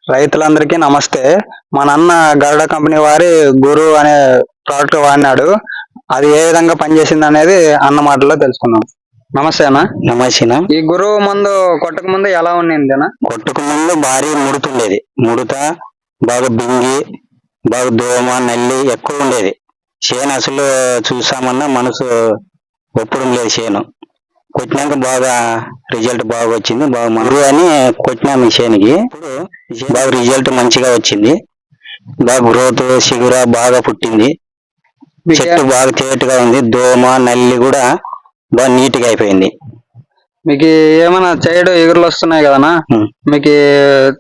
రైతులందరికీ నమస్తే. మా నాన్న గరుడ కంపెనీ వారి గురు అనే ప్రోడక్ట్ వాడినాడు. అది ఏ విధంగా పనిచేసింది అనేది అన్న మాటల్లో తెలుసుకుందాం. నమస్తే అన్న. నమసిన ఈ గురువు మందు కొట్టక ముందు ఎలా ఉండింది అన్న? కొట్టుకు ముందు భారీ ముడుతుండేది. ముడత బాగా బింగి, బాగా దోమ నల్లి ఎక్కువ ఉండేది. చేను అసలు చూసామన్నా మనసు ఒప్పడం లేదు. చేను కొట్టినాక బాగా రిజల్ట్ బాగా వచ్చింది. బాగా మందు అని కొట్టినాము ఈ చేనుకి. ఇప్పుడు బాగా రిజల్ట్ మంచిగా వచ్చింది. బాగా గ్రోత్ చిగుర బాగా పుట్టింది. చెట్టు బాగా తేటగా ఉంది. దోమ నల్లి కూడా బాగా నీట్ గా అయిపోయింది. మీకు ఏమైనా చేయడు ఎగురులు వస్తున్నాయి కదనా, మీకు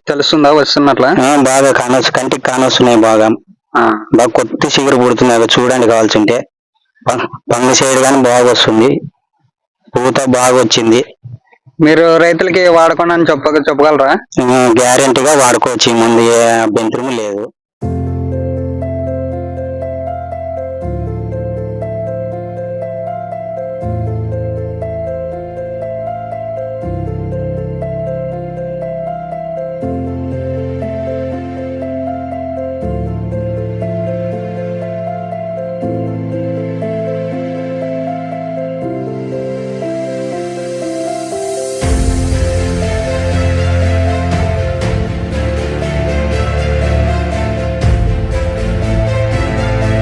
తెలుస్తుందా వస్తున్నట్లా? బాగా కంటికి కానొస్తున్నాయి. బాగా బాగా కొత్త చిగురు పుడుతున్నాయి. చూడండి కావాల్సింటే పండు సైడ్ కానీ బాగా వస్తుంది. పూత బాగా వచ్చింది. మీరు రైతులకి వాడకుండా అని చెప్పగలరా? గ్యారెంటీగా వాడుకోవచ్చు. ఈ ముందు ఏ అభ్యంతరం లేదు.